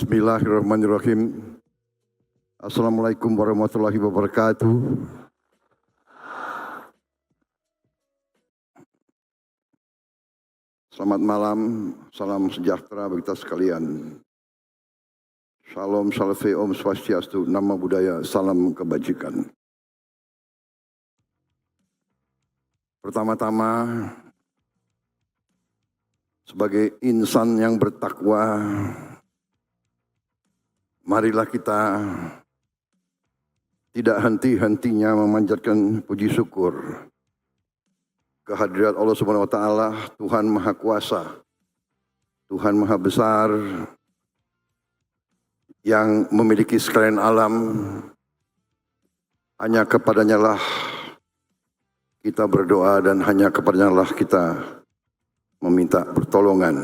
Bismillahirrahmanirrahim. Assalamualaikum warahmatullahi wabarakatuh. Selamat malam, salam sejahtera bagi kita sekalian. Shalom, salve, om swastiastu, nama budaya, salam kebajikan. Pertama-tama, sebagai insan yang bertakwa, marilah kita tidak henti-hentinya memanjatkan puji syukur kehadirat Allah Subhanahu wa taala, Tuhan Maha Kuasa, Tuhan Maha Besar yang memiliki sekalian alam. Hanya kepadanya lah kita berdoa dan hanya kepadanya lah kita meminta pertolongan.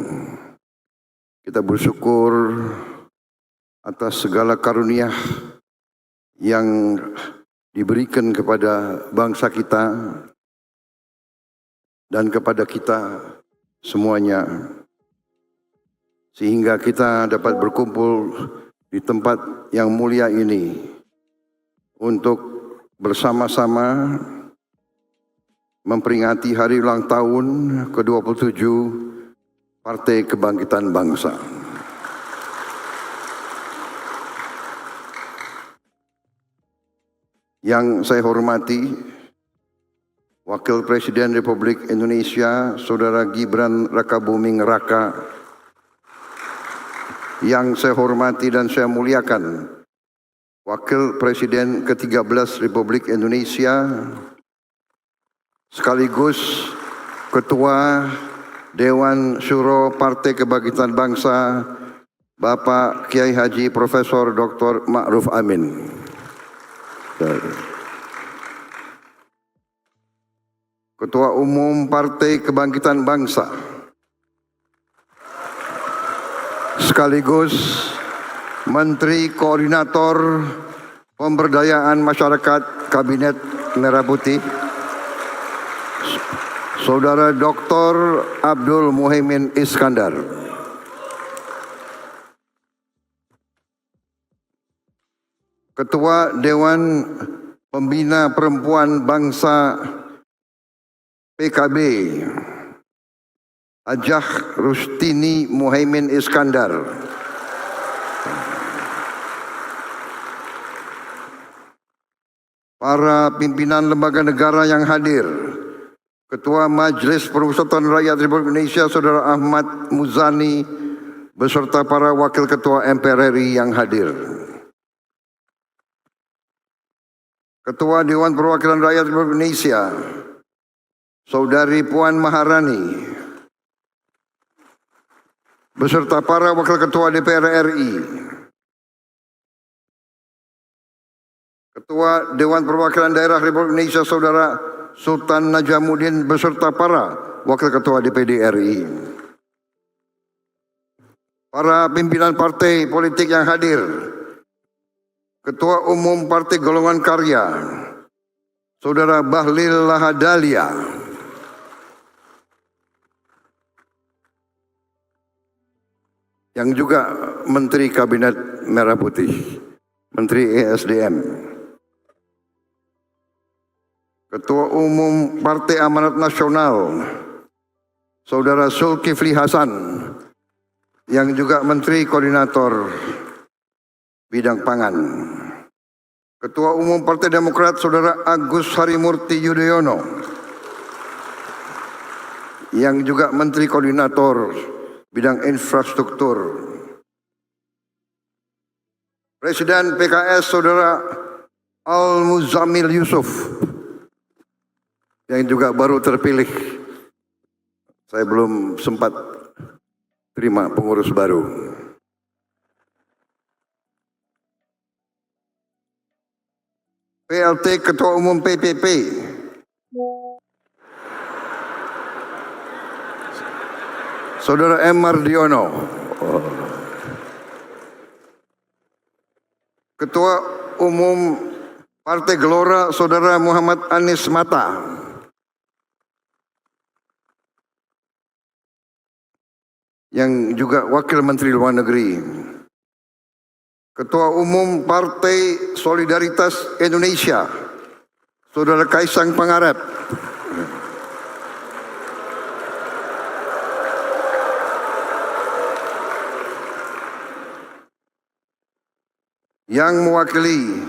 Kita bersyukur atas segala karunia yang diberikan kepada bangsa kita dan kepada kita semuanya, sehingga kita dapat berkumpul di tempat yang mulia ini untuk bersama-sama memperingati hari ulang tahun ke-27 Partai Kebangkitan Bangsa. Yang saya hormati Wakil Presiden Republik Indonesia Saudara Gibran Rakabuming Raka, yang saya hormati dan saya muliakan Wakil Presiden ke-13 Republik Indonesia sekaligus Ketua Dewan Syuro Partai Kebangkitan Bangsa Bapak Kiai Haji Profesor Dr. Ma'ruf Amin. Ketua Umum Partai Kebangkitan Bangsa sekaligus Menteri Koordinator Pemberdayaan Masyarakat Kabinet Merah Putih Saudara Dr. Abdul Muhaimin Iskandar. Ketua Dewan Pembina Perempuan Bangsa PKB Hajah Rustini Muhaimin Iskandar. Para pimpinan lembaga negara yang hadir, Ketua Majelis Permusyawaratan Rakyat Republik Indonesia Saudara Ahmad Muzani beserta para wakil ketua MPR RI yang hadir. Ketua Dewan Perwakilan Rakyat Republik Indonesia Saudari Puan Maharani beserta para wakil ketua DPR RI. Ketua Dewan Perwakilan Daerah Republik Indonesia Saudara Sultan Najamuddin beserta para wakil ketua DPD RI. Para pimpinan partai politik yang hadir, Ketua Umum Partai Golongan Karya Saudara Bahlil Lahadalia, yang juga Menteri Kabinet Merah Putih, Menteri ESDM. Ketua Umum Partai Amanat Nasional Saudara Zulkifli Hasan, yang juga Menteri Koordinator Bidang Pangan. Ketua Umum Partai Demokrat Saudara Agus Harimurti Yudhoyono, yang juga Menteri Koordinator Bidang Infrastruktur. Presiden PKS Saudara Al-Muzammil Yusuf, yang juga baru terpilih. Saya belum sempat terima pengurus baru. PLT Ketua Umum PPP Saudara M. Mardiono. Ketua Umum Partai Gelora Saudara Muhammad Anies Mata. Yang juga Wakil Menteri Luar Negeri Ketua Umum Partai Solidaritas Indonesia, Saudara Kaisang Pangarep. Yang mewakili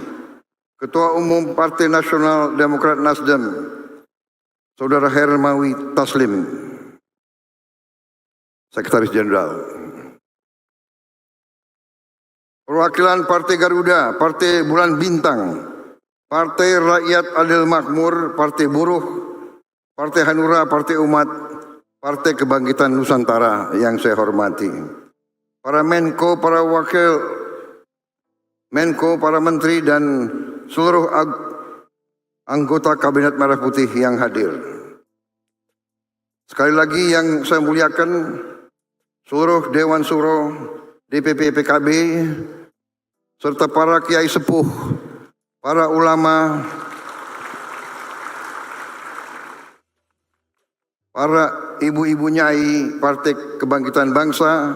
Ketua Umum Partai Nasional Demokrat Nasdem, Saudara Hermawi Taslim, Sekretaris Jenderal. Perwakilan Partai Garuda, Partai Bulan Bintang, Partai Rakyat Adil Makmur, Partai Buruh, Partai Hanura, Partai Umat, Partai Kebangkitan Nusantara yang saya hormati. Para Menko, para Wakil Menko, para Menteri dan seluruh anggota Kabinet Merah Putih yang hadir. Sekali lagi yang saya muliakan seluruh Dewan Suro, DPP PKB, serta para kiai sepuh, para ulama, para ibu-ibu nyai Partai Kebangkitan Bangsa,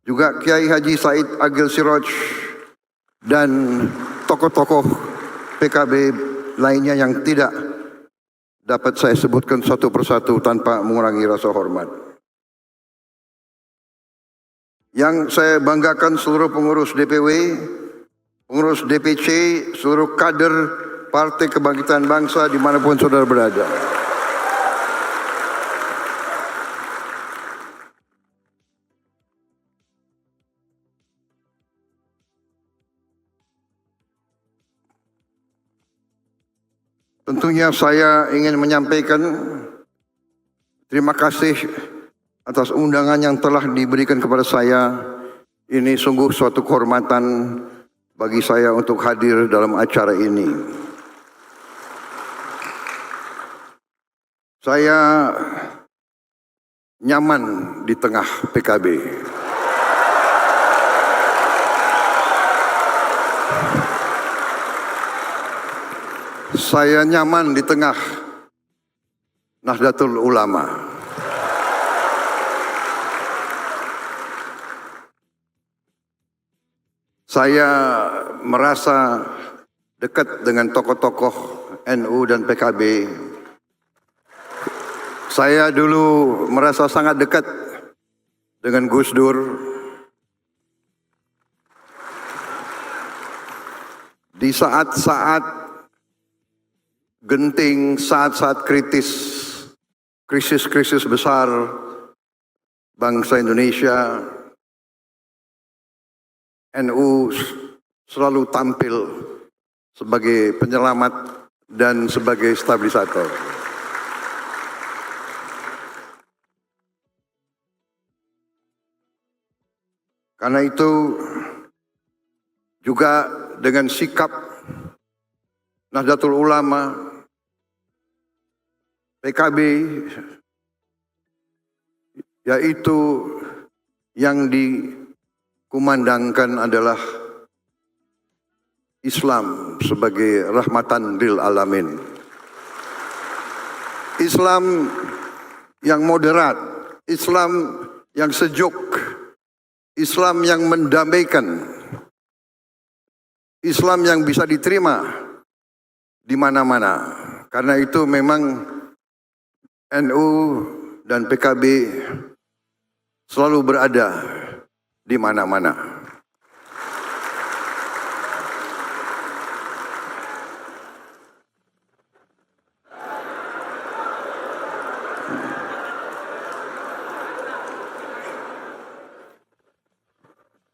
juga Kiai Haji Said Agil Siroj, dan tokoh-tokoh PKB lainnya yang tidak dapat saya sebutkan satu persatu tanpa mengurangi rasa hormat. Yang saya banggakan seluruh pengurus DPW, pengurus DPC, seluruh kader Partai Kebangkitan Bangsa dimanapun saudara berada. Tentunya saya ingin menyampaikan terima kasih atas undangan yang telah diberikan kepada saya. Ini sungguh suatu kehormatan bagi saya untuk hadir dalam acara ini. Saya nyaman di tengah PKB. Saya nyaman di tengah Nahdlatul Ulama. Saya merasa dekat dengan tokoh-tokoh NU dan PKB. Saya dulu merasa sangat dekat dengan Gus Dur. Di saat-saat genting, saat-saat krisis besar bangsa Indonesia, NU selalu tampil sebagai penyelamat dan sebagai stabilisator. Karena itu juga dengan sikap Nahdlatul Ulama, PKB, yaitu yang dikumandangkan adalah Islam sebagai rahmatan lil alamin. Islam yang moderat, Islam yang sejuk, Islam yang mendamaikan, Islam yang bisa diterima di mana-mana. Karena itu memang NU dan PKB selalu berada di mana-mana.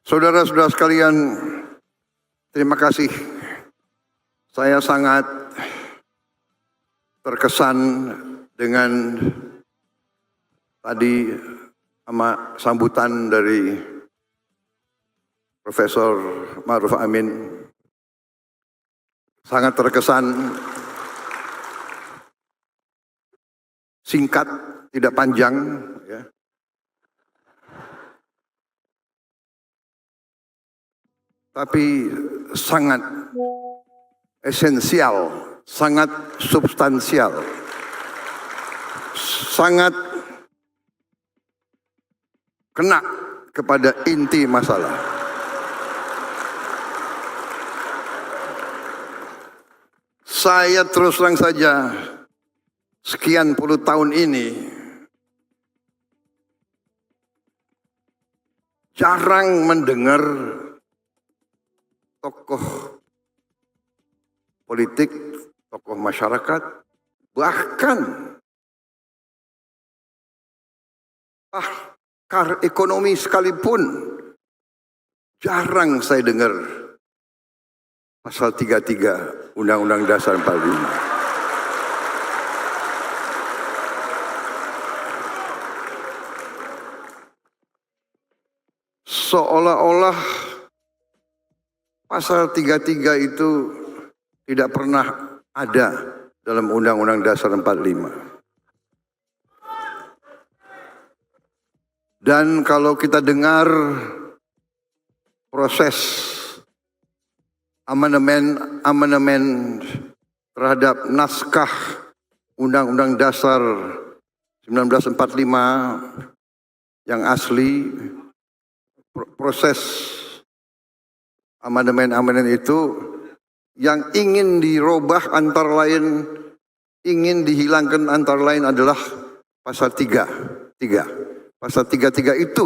Saudara-saudara sekalian, terima kasih. Saya sangat terkesan dengan tadi sama sambutan dari Profesor Ma'ruf Amin. Sangat terkesan, singkat, tidak panjang, ya. Tapi sangat esensial, sangat substansial, sangat kena kepada inti masalah. Saya terus terang saja, sekian puluh tahun ini, jarang mendengar tokoh politik, tokoh masyarakat, bahkan pakar ekonomi sekalipun, jarang saya dengar pasal 33 Undang-Undang Dasar 45. Seolah-olah pasal 33 itu tidak pernah ada dalam Undang-Undang Dasar 45. Dan kalau kita dengar proses amandemen terhadap naskah Undang-Undang Dasar 1945 yang asli, proses amandemen itu yang ingin dirubah antara lain, ingin dihilangkan antara lain adalah pasal 3. Pasal 33 itu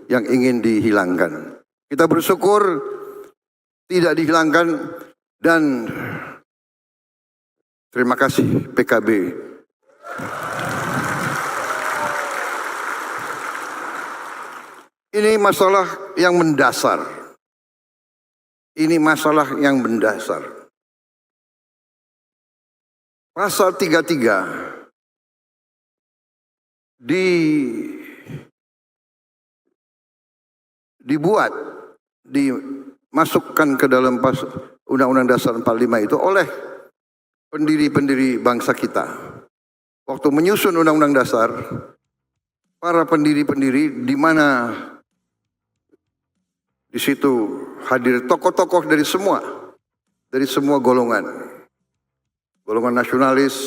yang ingin dihilangkan. Kita bersyukur tidak dihilangkan dan terima kasih PKB. Ini masalah yang mendasar. Ini masalah yang mendasar. Pasal 33 dimasukkan ke dalam Undang-Undang Dasar 45 itu oleh pendiri-pendiri bangsa kita. Waktu menyusun Undang-Undang Dasar, para pendiri-pendiri di mana di situ hadir tokoh-tokoh dari semua golongan. Golongan nasionalis,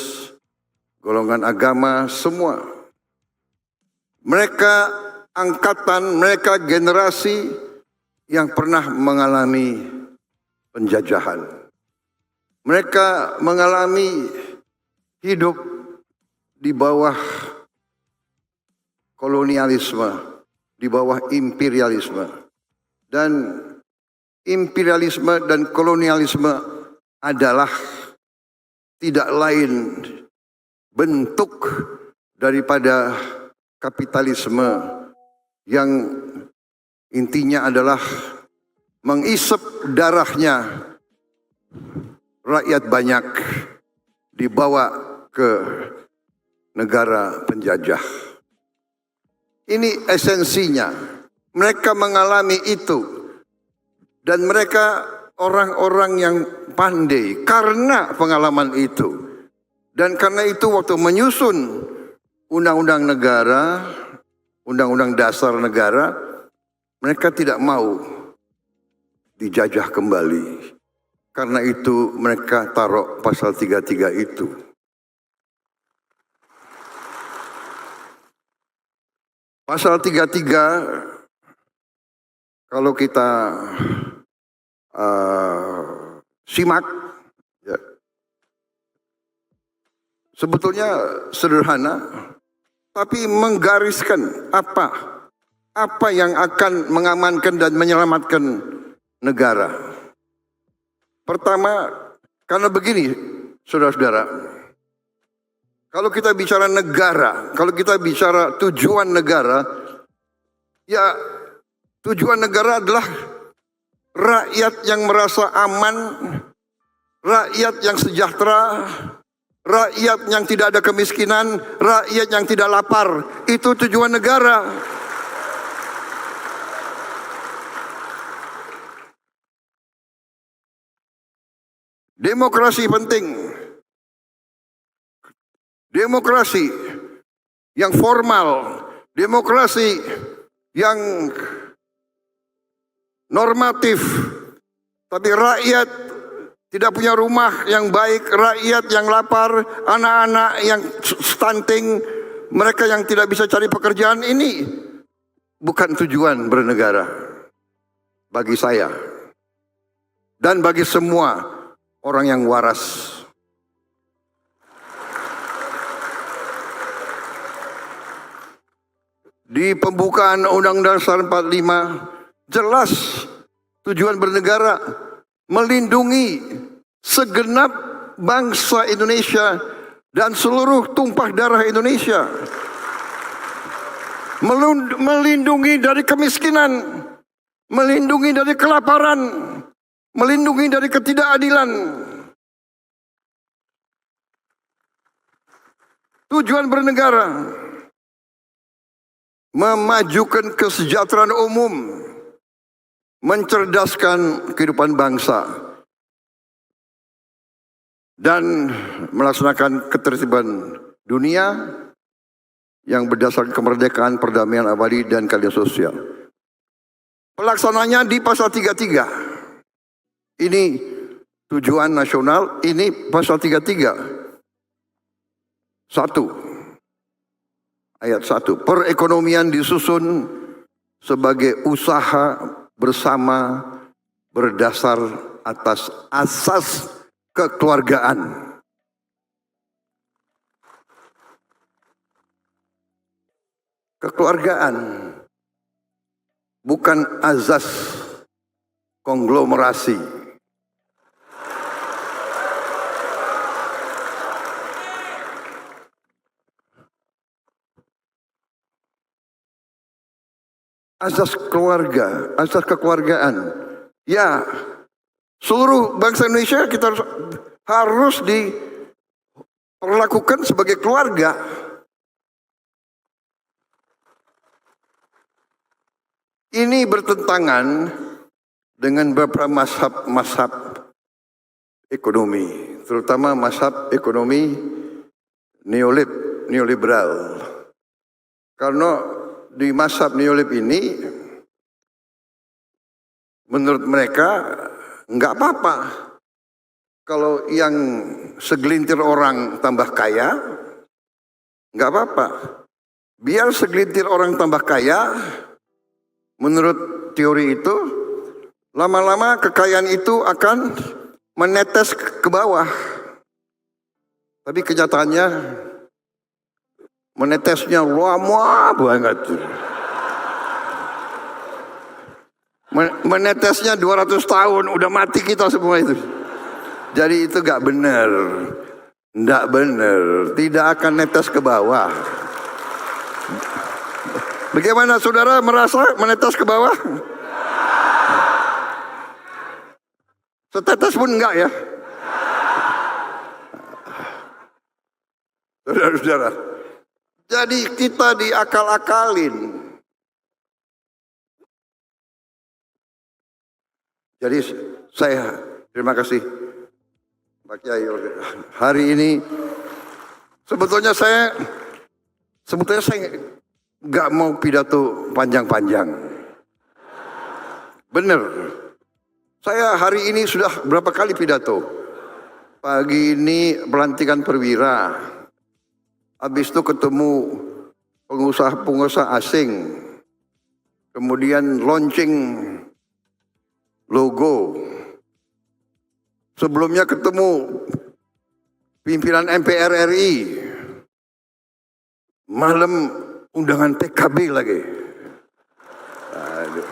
golongan agama, semua. Mereka angkatan, mereka generasi yang pernah mengalami penjajahan. Mereka mengalami hidup di bawah kolonialisme, di bawah imperialisme. Dan imperialisme dan kolonialisme adalah tidak lain bentuk daripada kapitalisme yang intinya adalah mengisap darahnya rakyat banyak dibawa ke negara penjajah. Ini esensinya. Mereka mengalami itu. Dan mereka orang-orang yang pandai karena pengalaman itu. Dan karena itu waktu menyusun undang-undang negara, undang-undang dasar negara, mereka tidak mau dijajah kembali. Karena itu mereka taruh pasal 33 itu. Pasal 33 kalau kita simak, ya, sebetulnya sederhana, tapi menggariskan apa yang akan mengamankan dan menyelamatkan negara. Pertama, karena begini, saudara-saudara, kalau kita bicara negara, kalau kita bicara tujuan negara, ya tujuan negara adalah rakyat yang merasa aman, rakyat yang sejahtera, rakyat yang tidak ada kemiskinan, rakyat yang tidak lapar. Itu tujuan negara. Demokrasi penting. Demokrasi yang formal, demokrasi yang normatif, tapi rakyat tidak punya rumah yang baik, rakyat yang lapar, anak-anak yang stunting, mereka yang tidak bisa cari pekerjaan, ini bukan tujuan bernegara bagi saya dan bagi semua orang yang waras. Di pembukaan Undang-Undang Dasar 45 jelas tujuan bernegara melindungi segenap bangsa Indonesia dan seluruh tumpah darah Indonesia. Melindungi dari kemiskinan, melindungi dari kelaparan, melindungi dari ketidakadilan. Tujuan bernegara memajukan kesejahteraan umum, mencerdaskan kehidupan bangsa, dan melaksanakan ketertiban dunia yang berdasarkan kemerdekaan, perdamaian abadi, dan keadilan sosial. Pelaksananya di pasal 33. Ini tujuan nasional, ini pasal 33. 1. Ayat 1. Perekonomian disusun sebagai usaha bersama berdasar atas asas kekeluargaan. Kekeluargaan, bukan azas konglomerasi. Asas keluarga, asas kekeluargaan. Ya, seluruh bangsa Indonesia kita harus diperlakukan sebagai keluarga. Ini bertentangan dengan beberapa mazhab ekonomi, terutama mazhab ekonomi neoliberal. Karena di mazhab neolib ini, menurut mereka nggak apa-apa kalau yang segelintir orang tambah kaya, nggak apa-apa. Biar segelintir orang tambah kaya, menurut teori itu, lama-lama kekayaan itu akan menetes ke bawah. Tapi kenyataannya menetesnya lama banget. Menetesnya 200 tahun, udah mati kita semua itu. Jadi itu gak benar. Gak benar, tidak akan netes ke bawah. Bagaimana saudara merasa menetes ke bawah? Setetes pun enggak ya? Saudara-saudara, jadi kita diakal-akalin. Jadi saya terima kasih Pak Kiai. Hari ini sebetulnya saya nggak mau pidato panjang-panjang. Bener. Saya hari ini sudah berapa kali pidato. Pagi ini pelantikan perwira. Habis itu ketemu pengusaha-pengusaha asing. Kemudian launching logo. Sebelumnya ketemu pimpinan MPR RI. Malam undangan PKB lagi. Aduh.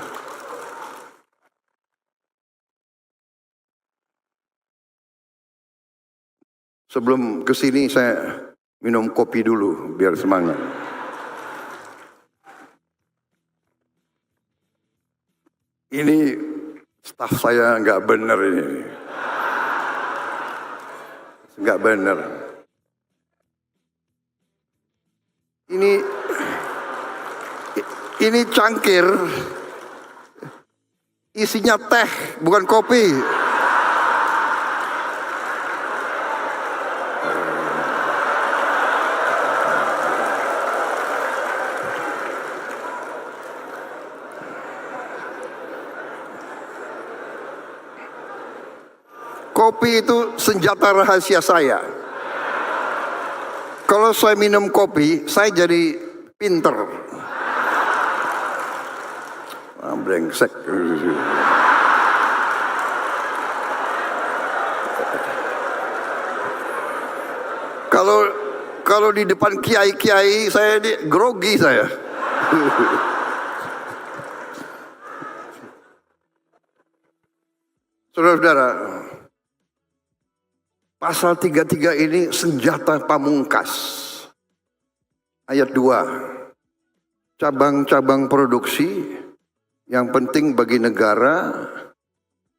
Sebelum kesini saya minum kopi dulu biar semangat. Ini staf saya nggak benar ini. Nggak benar. Ini cangkir isinya teh bukan kopi. Kopi itu senjata rahasia saya. Kalau saya minum kopi, saya jadi pinter. Brengsek. Kalau di depan kiai-kiai saya grogi saya. Saudara-saudara, pasal 33 ini senjata pamungkas. Ayat 2, cabang-cabang produksi yang penting bagi negara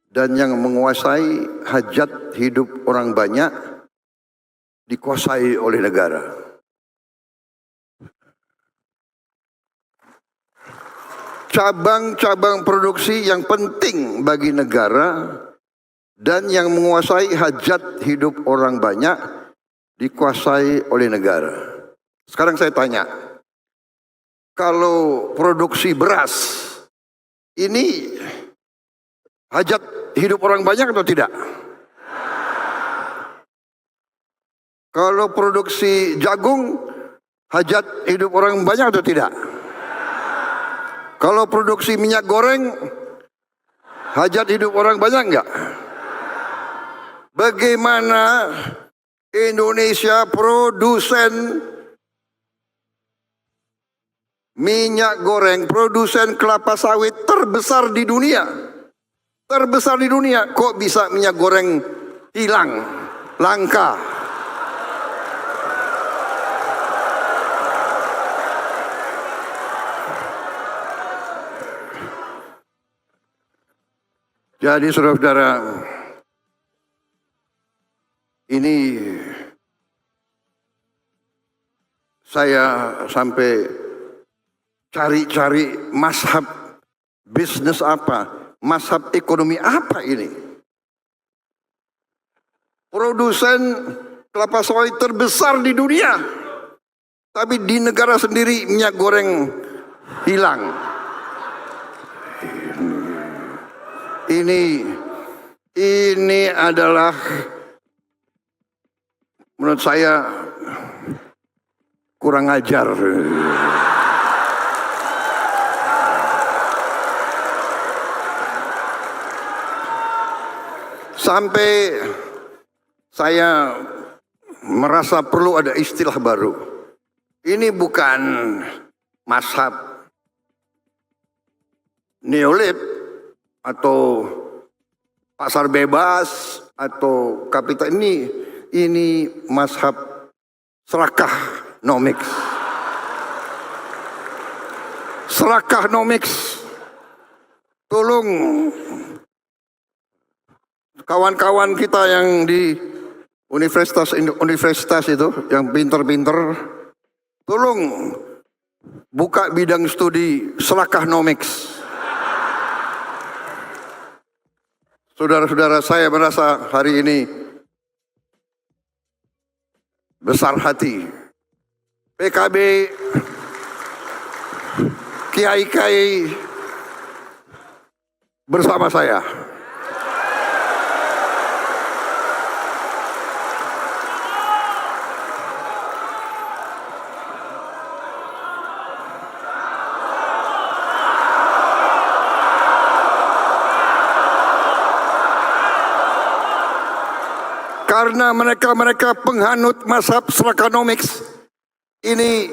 dan yang menguasai hajat hidup orang banyak dikuasai oleh negara. Cabang-cabang produksi yang penting bagi negara dan yang menguasai hajat hidup orang banyak dikuasai oleh negara. Sekarang saya tanya, kalau produksi beras ini hajat hidup orang banyak atau tidak? Kalau produksi jagung hajat hidup orang banyak atau tidak? Kalau produksi minyak goreng, hajat hidup orang banyak enggak? Bagaimana Indonesia produsen minyak goreng, produsen kelapa sawit terbesar di dunia? Terbesar di dunia, kok bisa minyak goreng hilang, langka? Jadi saudara-saudara, ini saya sampai cari-cari mazhab bisnis apa, mazhab ekonomi apa ini. Produsen kelapa sawit terbesar di dunia, tapi di negara sendiri minyak goreng hilang. Ini adalah menurut saya kurang ajar. Sampai saya merasa perlu ada istilah baru. Ini bukan mazhab neolib atau pasar bebas atau kapital, ini mazhab serakah nomics. Serakah nomics. Tolong kawan-kawan kita yang di universitas itu, yang pinter-pinter, tolong buka bidang studi serakah nomics. Saudara-saudara, saya merasa hari ini besar hati. PKB, kiai-kiai bersama saya. Karena mereka penghanut mazhab serakanomics, ini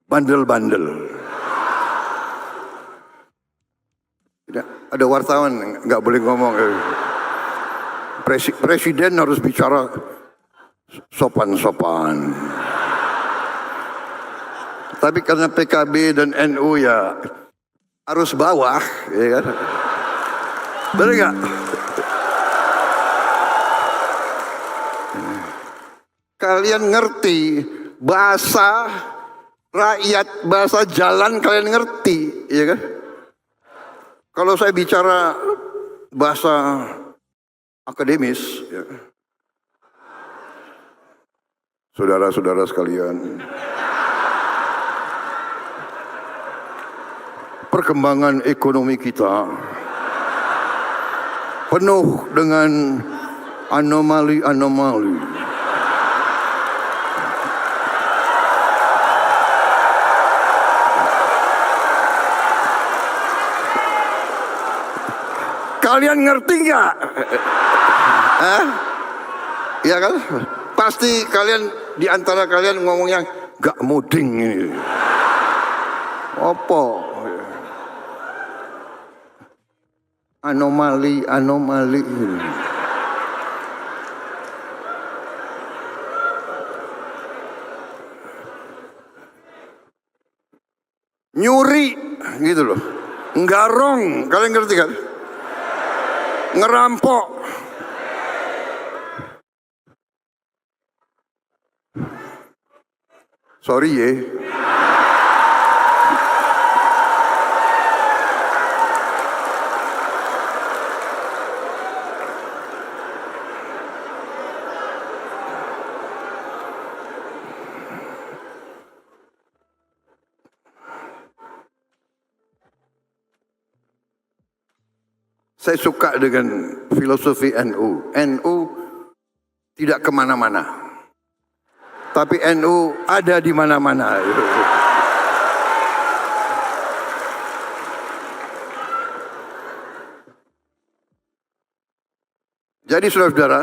bandel-bandel. Ada wartawan nggak boleh ngomong. Presiden harus bicara sopan-sopan. Tapi karena PKB dan NU ya harus bawah, ya kan? Benar nggak? Kalian ngerti bahasa rakyat, bahasa jalan kalian ngerti, ya kan? Kalau saya bicara bahasa akademis, ya, saudara-saudara sekalian, perkembangan ekonomi kita penuh dengan anomali-anomali. Kalian ngerti nggak? Ya kan? Pasti kalian, di antara kalian ngomongnya gak muding ini. Opo. Anomali. Nyuri, gitu loh. Nggarong, kalian ngerti kan? Ngerampok. Sorry ya. Saya suka dengan filosofi NU. NU tidak kemana-mana. Tapi NU ada di mana-mana. Jadi saudara-saudara,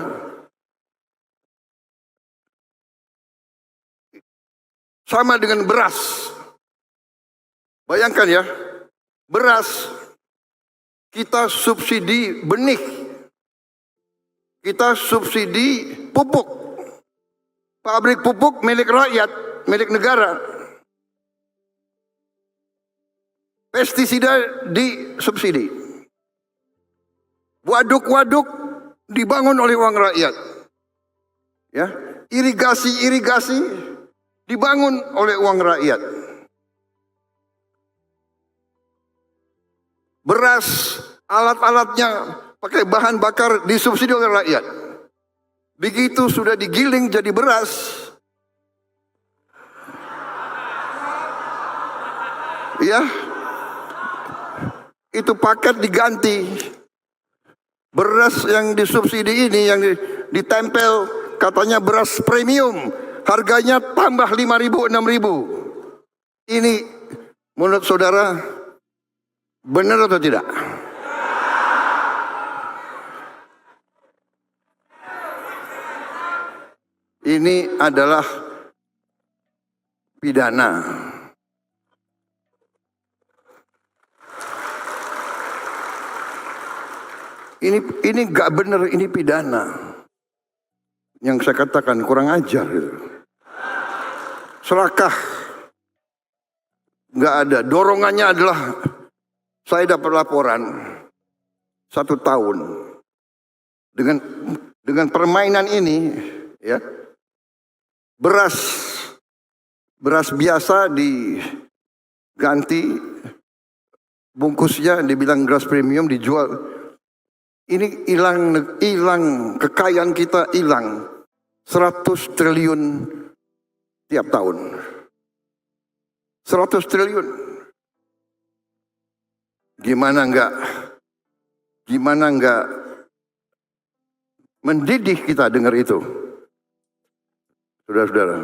sama dengan beras. Bayangkan ya, beras kita subsidi benih, kita subsidi pupuk. Pabrik pupuk milik rakyat, milik negara. Pestisida disubsidi. Waduk-waduk dibangun oleh uang rakyat. Ya, irigasi dibangun oleh uang rakyat. Beras, alat-alatnya pakai bahan bakar disubsidi oleh rakyat. Begitu sudah digiling jadi beras, ya, itu paket diganti. Beras yang disubsidi ini yang ditempel katanya beras premium, harganya tambah 5.000, 6.000. Ini menurut saudara benar atau tidak? Ini adalah pidana. Ini gak benar, ini pidana. Yang saya katakan kurang ajar. Serakah. Gak ada. Dorongannya adalah saya dapat laporan 1 tahun dengan permainan ini, ya. Beras biasa diganti bungkusnya, dibilang beras premium, dijual. Ini hilang kekayaan kita, hilang 100 triliun tiap tahun. 100 triliun. Gimana enggak mendidih kita dengar itu. Saudara-saudara,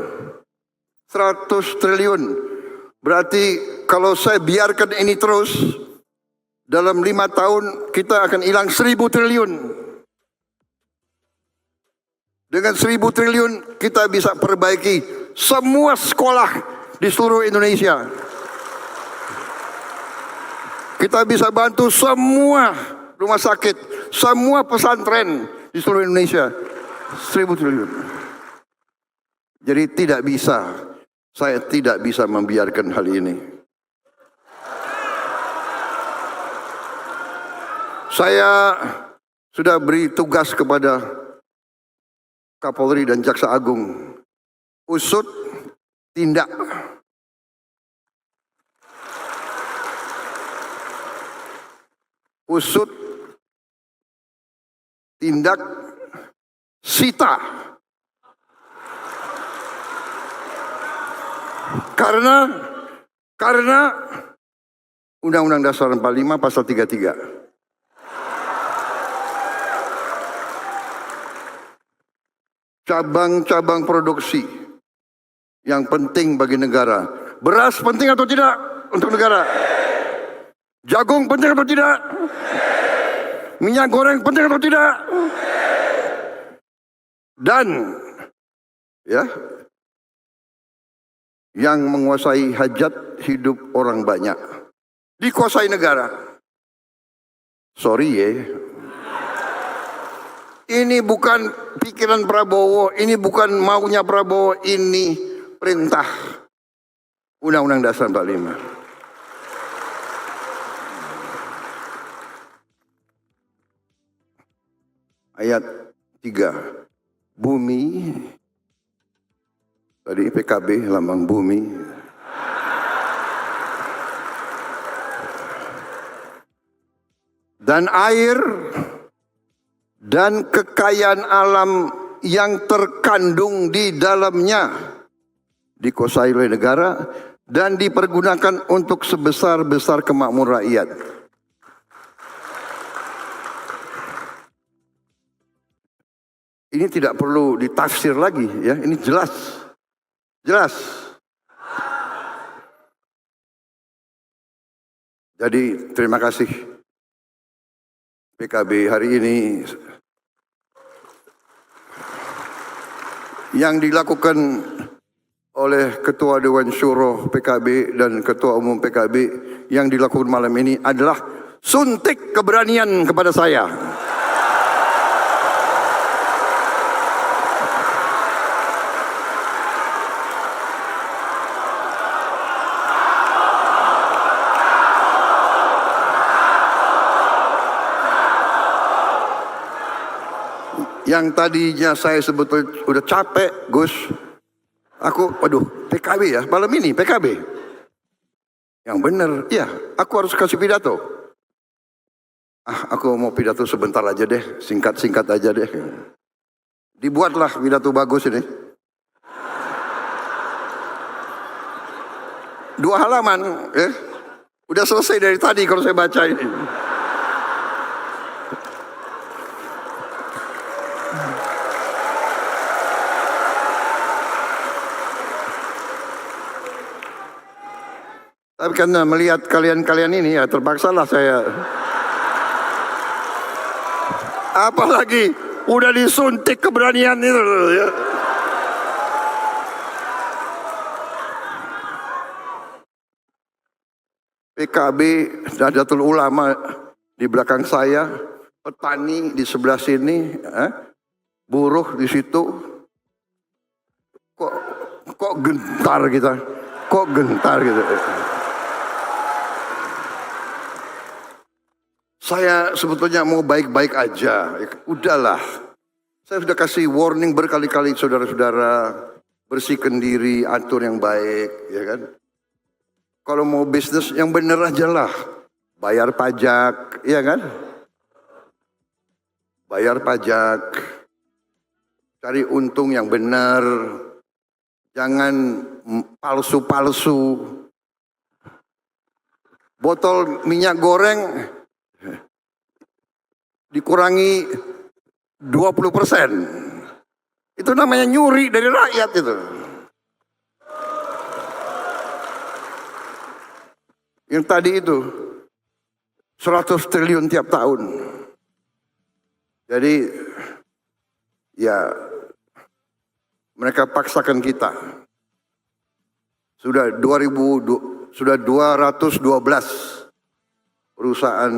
100 triliun. Berarti kalau saya biarkan ini terus, dalam 5 tahun kita akan hilang 1.000 triliun. Dengan 1.000 triliun kita bisa perbaiki semua sekolah di seluruh Indonesia. Kita bisa bantu semua rumah sakit, semua pesantren di seluruh Indonesia. 1.000 triliun. Jadi saya tidak bisa membiarkan hal ini. Saya sudah beri tugas kepada Kapolri dan Jaksa Agung. Usut, tindak. Usut, tindak, sita. Karena Undang-Undang Dasar 45 pasal 33. Cabang-cabang produksi yang penting bagi negara. Beras penting atau tidak untuk negara? Jagung penting atau tidak? Minyak goreng penting atau tidak? Dan ya, yang menguasai hajat hidup orang banyak. Dikuasai negara. Sorry ya. Ini bukan pikiran Prabowo, ini bukan maunya Prabowo, ini perintah Undang-Undang Dasar 45. Ayat 3. Bumi, tadi PKB lambang bumi. Dan air dan kekayaan alam yang terkandung di dalamnya dikuasai oleh negara dan dipergunakan untuk sebesar-besar kemakmuran rakyat. Ini tidak perlu ditafsir lagi ya, ini jelas. Jelas. Jadi terima kasih PKB hari ini yang dilakukan oleh Ketua Dewan Syuro PKB dan Ketua Umum PKB yang dilakukan malam ini adalah suntik keberanian kepada saya. Yang tadinya saya sebetulnya udah capek, Gus. PKB ya, malam ini PKB. Yang benar, iya, aku harus kasih pidato. Aku mau pidato sebentar aja deh, singkat-singkat aja deh. Dibuatlah pidato bagus ini. 2 halaman, udah selesai dari tadi kalau saya baca ini. Tapi karena melihat kalian-kalian ini ya terpaksalah saya. Apalagi udah disuntik keberanian itu ya. PKB, Nahdlatul Ulama di belakang saya, petani di sebelah sini, buruh di situ. Kok gentar kita? Kok gentar gitu? Saya sebetulnya mau baik-baik aja. Udahlah. Saya sudah kasih warning berkali-kali saudara-saudara, bersihkan diri, atur yang baik, ya kan? Kalau mau bisnis yang bener aja lah. Bayar pajak, ya kan? Bayar pajak. Cari untung yang benar. Jangan palsu-palsu. Botol minyak goreng dikurangi 20%. Itu namanya nyuri dari rakyat itu. Yang tadi itu 100 triliun tiap tahun. Jadi ya mereka paksakan kita. Sudah 212 perusahaan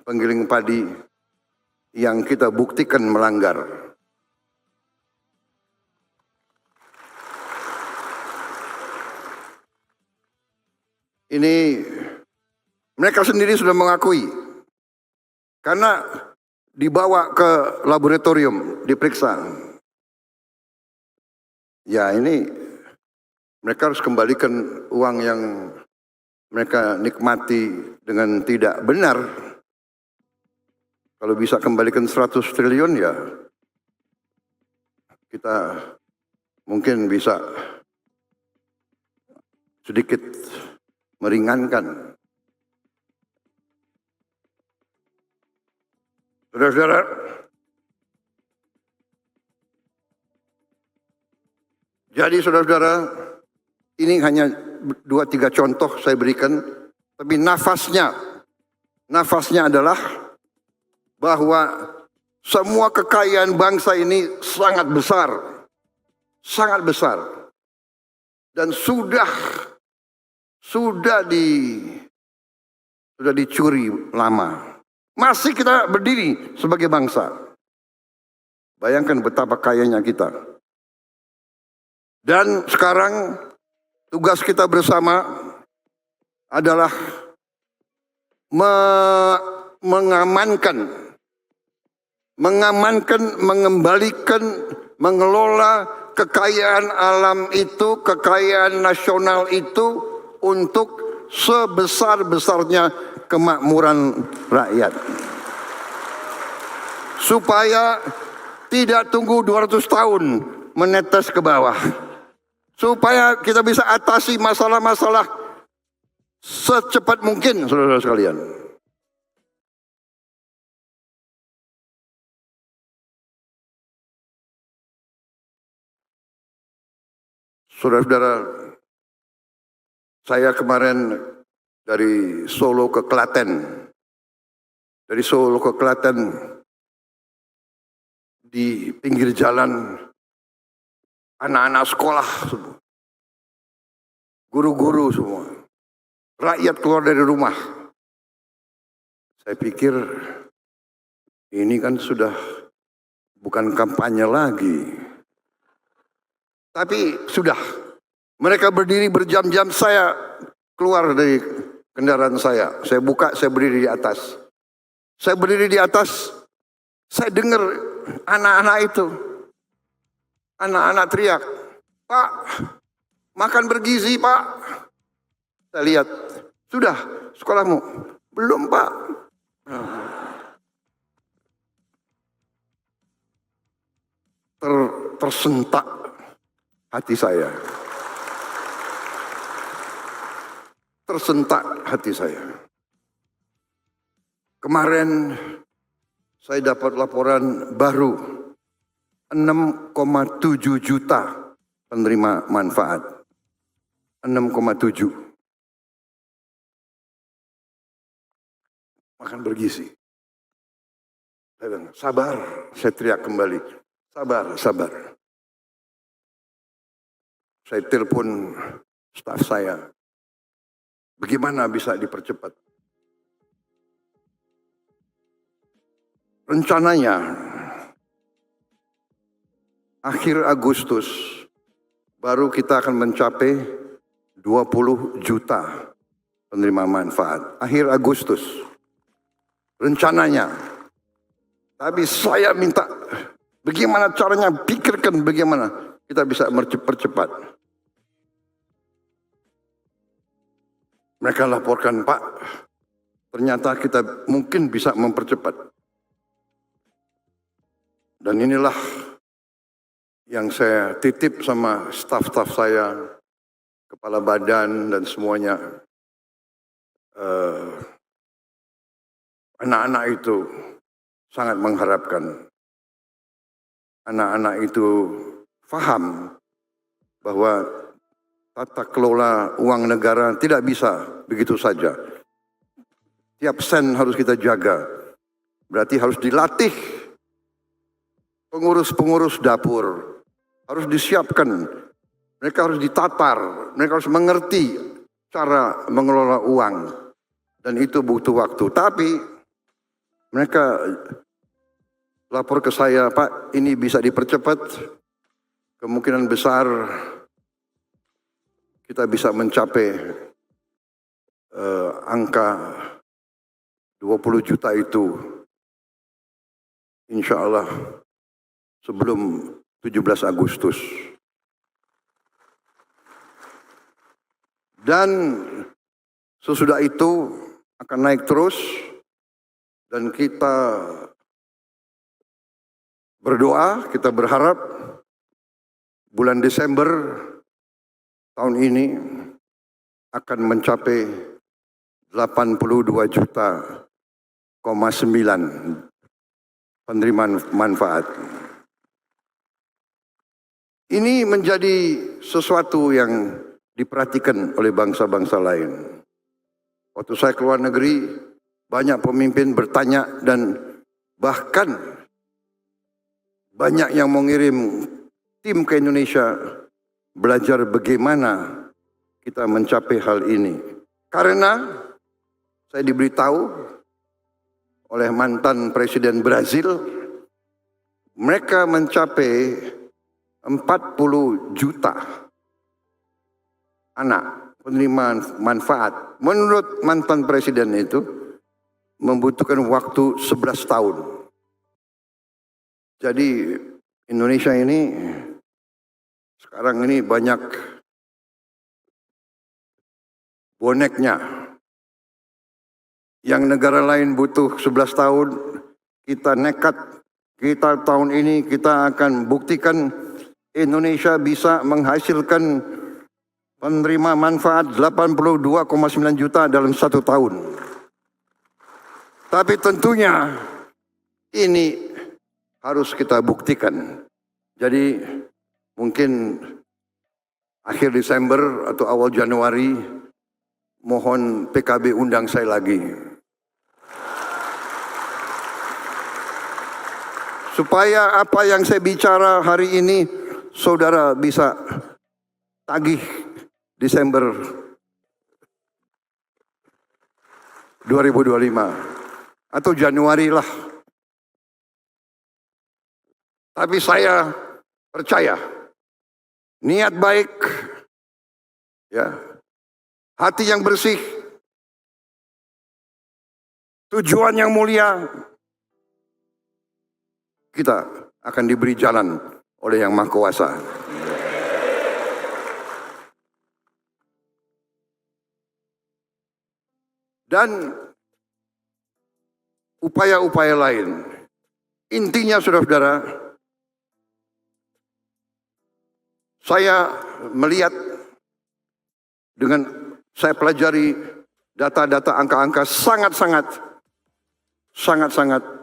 penggiling padi yang kita buktikan melanggar. Ini mereka sendiri sudah mengakui. Karena dibawa ke laboratorium, diperiksa. Ya ini mereka harus kembalikan uang yang mereka nikmati dengan tidak benar. Kalau bisa kembalikan 100 triliun ya kita mungkin bisa sedikit meringankan. Saudara-saudara, jadi saudara-saudara, ini hanya 2-3 contoh saya berikan, tapi nafasnya adalah bahwa semua kekayaan bangsa ini sangat besar, dan sudah dicuri lama. Masih kita berdiri sebagai bangsa. Bayangkan betapa kayanya kita. Dan sekarang tugas kita bersama adalah mengamankan, mengembalikan, mengelola kekayaan alam itu, kekayaan nasional itu untuk sebesar-besarnya kemakmuran rakyat. Supaya tidak tunggu 200 tahun menetes ke bawah. Supaya kita bisa atasi masalah-masalah secepat mungkin, saudara-saudara sekalian. Saudara-saudara, saya kemarin dari Solo ke Klaten. Dari Solo ke Klaten, di pinggir jalan, anak-anak sekolah semua, guru-guru semua, rakyat keluar dari rumah. Saya pikir ini kan sudah bukan kampanye lagi. Tapi sudah, mereka berdiri berjam-jam, saya keluar dari kendaraan saya buka, saya berdiri di atas. Saya berdiri di atas, saya dengar anak-anak itu, anak-anak teriak, "Pak, makan bergizi, Pak." Saya lihat, "Sudah sekolahmu?" "Belum, Pak." Tersentak hati saya. Tersentak hati saya. Kemarin saya dapat laporan baru, 6,7 juta penerima manfaat. 6,7. Makan bergizi. Saya bilang, "Sabar." Saya teriak kembali, "Sabar, sabar." Saya telepon staf saya, bagaimana bisa dipercepat? Rencananya akhir Agustus baru kita akan mencapai 20 juta penerima manfaat. Akhir Agustus rencananya. Tapi saya minta, bagaimana caranya, pikirkan bagaimana kita bisa mempercepat. Mereka laporkan, "Pak, ternyata kita mungkin bisa mempercepat." Dan inilah yang saya titip sama staf-staf saya, kepala badan dan semuanya. Anak-anak itu sangat mengharapkan. Anak-anak itu paham bahwa tata kelola uang negara tidak bisa begitu saja. Tiap sen harus kita jaga. Berarti harus dilatih. Pengurus-pengurus dapur harus disiapkan. Mereka harus ditatar. Mereka harus mengerti cara mengelola uang. Dan itu butuh waktu. Tapi mereka lapor ke saya, "Pak, ini bisa dipercepat. Kemungkinan besar kita bisa mencapai angka 20 juta itu, insya Allah sebelum 17 Agustus. Dan sesudah itu akan naik terus, dan kita berdoa, kita berharap bulan Desember tahun ini akan mencapai 82 juta, 9 penerima manfaat. Ini menjadi sesuatu yang diperhatikan oleh bangsa-bangsa lain. Waktu saya keluar negeri, banyak pemimpin bertanya dan bahkan banyak yang mengirim tim ke Indonesia belajar bagaimana kita mencapai hal ini. Karena saya diberitahu oleh mantan Presiden Brazil, mereka mencapai 40 juta anak penerima manfaat. Menurut mantan Presiden itu membutuhkan waktu 11 tahun. Jadi Indonesia ini sekarang ini banyak boneknya. Yang negara lain butuh 11 tahun, kita nekat. Kita tahun ini kita akan buktikan Indonesia bisa menghasilkan penerima manfaat 82,9 juta dalam 1 tahun. Tapi tentunya ini harus kita buktikan. Jadi mungkin akhir Desember atau awal Januari mohon PKB undang saya lagi. Supaya apa yang saya bicara hari ini saudara bisa tagih Desember 2025 atau Januari lah. Tapi saya percaya niat baik, ya, hati yang bersih, tujuan yang mulia, kita akan diberi jalan oleh Yang Maha Kuasa. Dan upaya-upaya lain. Intinya saudara-saudara, saya melihat dengan saya pelajari data-data angka-angka sangat-sangat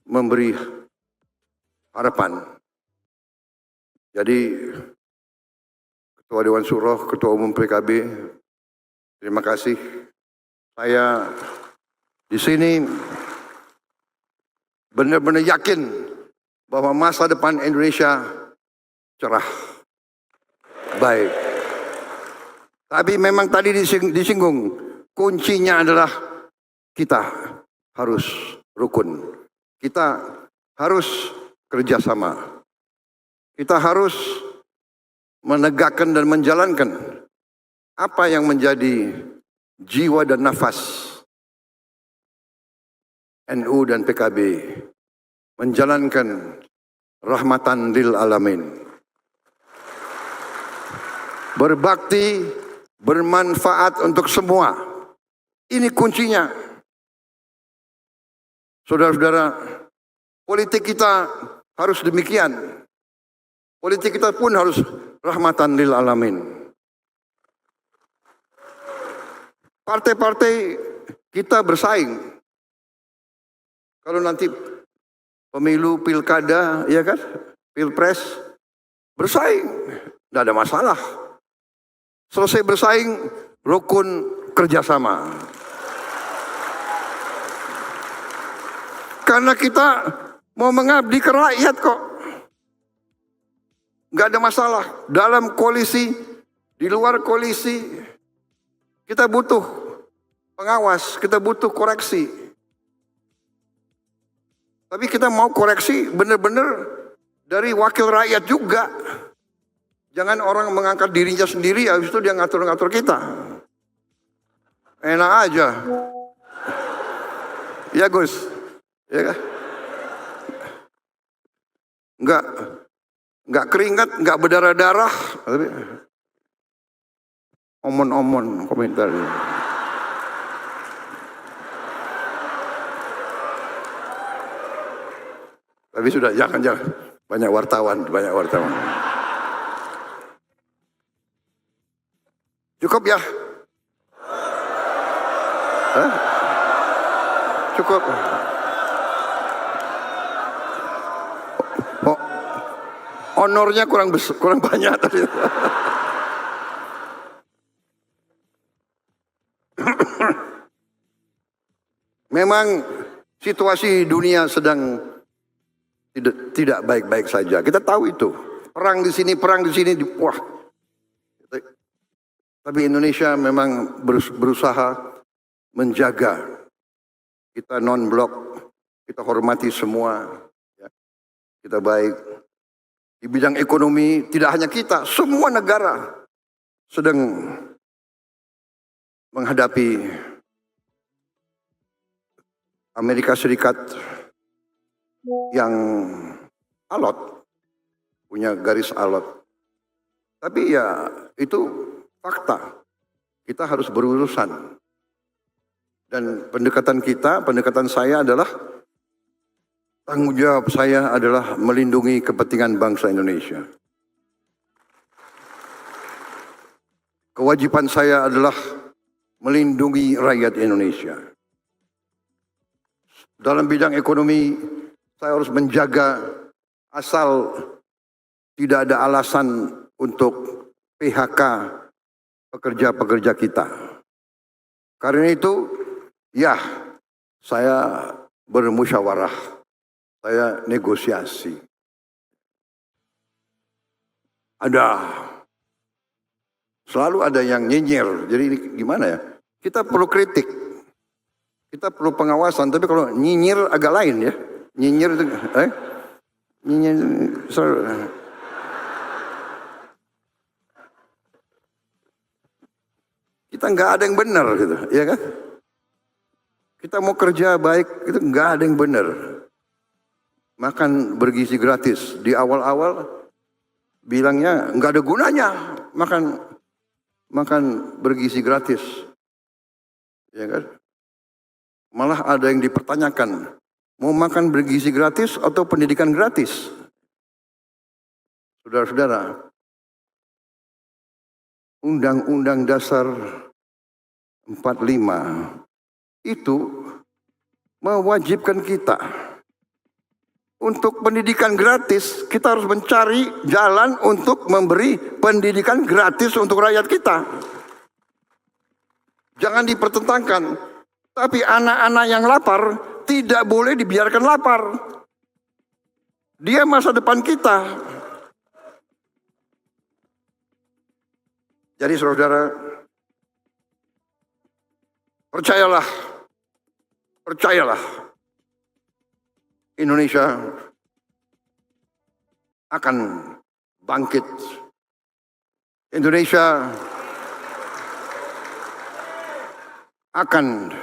memberi harapan. Jadi Ketua Dewan Syuro, Ketua Umum PKB, terima kasih. Saya di sini benar-benar yakin bahwa masa depan Indonesia cerah, baik. Tapi memang tadi disinggung, kuncinya adalah kita harus rukun. Kita harus kerjasama. Kita harus menegakkan dan menjalankan apa yang menjadi jiwa dan nafas NU dan PKB. Menjalankan rahmatan lil alamin. Berbakti, bermanfaat untuk semua. Ini kuncinya. Saudara-saudara, politik kita harus demikian. Politik kita pun harus rahmatan lil alamin. Partai-partai kita bersaing. Kalau nanti pemilu, pilkada, ya kan, pilpres, bersaing, tidak ada masalah. Selesai bersaing, rukun kerjasama. Karena kita mau mengabdi ke rakyat kok. Nggak ada masalah. Dalam koalisi, di luar koalisi, kita butuh pengawas, kita butuh koreksi. Tapi kita mau koreksi benar-benar dari wakil rakyat juga. Jangan orang mengangkat dirinya sendiri, habis itu dia ngatur-ngatur kita. Enak aja. Ya Gus. Ya kan? Enggak keringat, enggak berdarah-darah, tapi omon-omon komentar. Tapi sudah jangan banyak wartawan. Cukup ya? Hah? Cukup. Honornya kurang banyak tadi. Memang situasi dunia sedang tidak baik-baik saja. Kita tahu itu. perang di sini, wah. Tapi Indonesia memang berusaha menjaga kita non-blok, kita hormati semua, ya. Kita baik. Di bidang ekonomi tidak hanya kita, semua negara sedang menghadapi Amerika Serikat yang alot, punya garis alot. Tapi ya itu fakta, kita harus berurusan. Dan pendekatan saya adalah, tanggung jawab saya adalah melindungi kepentingan bangsa Indonesia. Kewajiban saya adalah melindungi rakyat Indonesia. Dalam bidang ekonomi, saya harus menjaga asal tidak ada alasan untuk PHK pekerja-pekerja kita. Karena itu, ya, saya bermusyawarah, saya negosiasi. Selalu ada yang nyinyir, jadi ini gimana ya? Kita perlu kritik, kita perlu pengawasan, tapi kalau nyinyir agak lain ya. Nyinyir itu, nyinyir selalu. Kita nggak ada yang benar gitu, ya kan? Kita mau kerja baik, itu nggak ada yang benar. Makan bergizi gratis, di awal-awal bilangnya nggak ada gunanya makan bergizi gratis, ya kan? Malah ada yang dipertanyakan, mau makan bergizi gratis atau pendidikan gratis? Saudara-saudara, Undang-Undang Dasar 45 itu mewajibkan kita untuk pendidikan gratis. Kita harus mencari jalan untuk memberi pendidikan gratis untuk rakyat kita. Jangan dipertentangkan. Tapi anak-anak yang lapar tidak boleh dibiarkan lapar. Dia masa depan kita. Jadi saudara, percayalah, Indonesia akan bangkit. Indonesia akan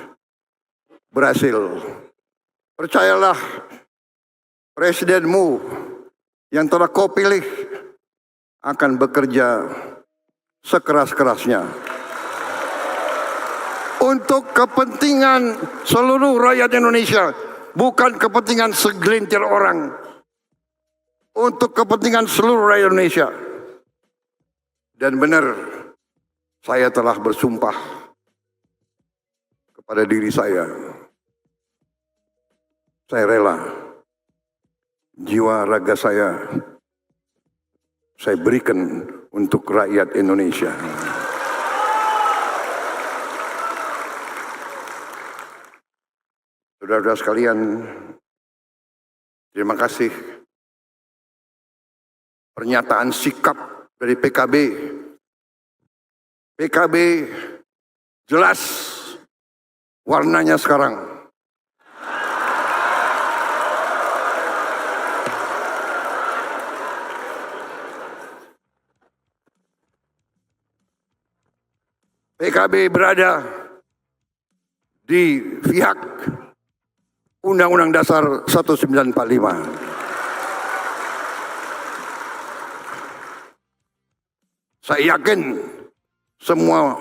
berhasil. Percayalah, presidenmu yang telah kau pilih akan bekerja sekeras-kerasnya untuk kepentingan seluruh rakyat Indonesia, bukan kepentingan segelintir orang, untuk kepentingan seluruh rakyat Indonesia. Dan benar, saya telah bersumpah kepada diri saya rela jiwa raga saya berikan untuk rakyat Indonesia. Saudara-saudara sekalian, terima kasih pernyataan sikap dari PKB. PKB jelas warnanya sekarang. PKB berada di pihak Undang-Undang Dasar 1945. Saya yakin semua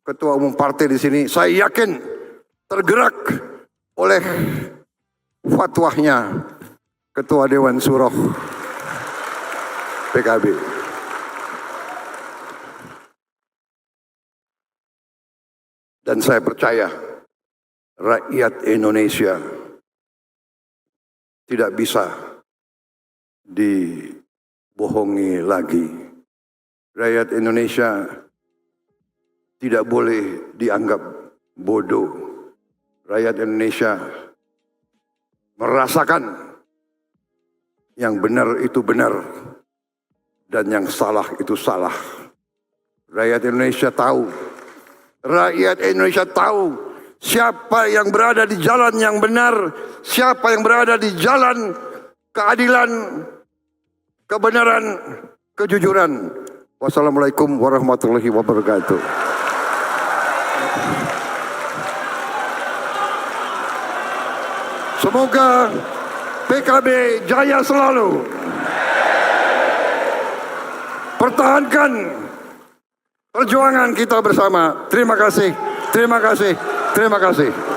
ketua umum partai di sini, saya yakin tergerak oleh fatwanya Ketua Dewan Syuro PKB. Dan saya percaya rakyat Indonesia tidak bisa dibohongi lagi. Rakyat Indonesia tidak boleh dianggap bodoh. Rakyat Indonesia merasakan yang benar itu benar dan yang salah itu salah. Rakyat Indonesia tahu. Rakyat Indonesia tahu siapa yang berada di jalan yang benar, siapa yang berada di jalan keadilan, kebenaran, kejujuran. Wassalamualaikum warahmatullahi wabarakatuh. Semoga PKB jaya selalu. Pertahankan perjuangan kita bersama. Terima kasih, terima kasih, terima kasih.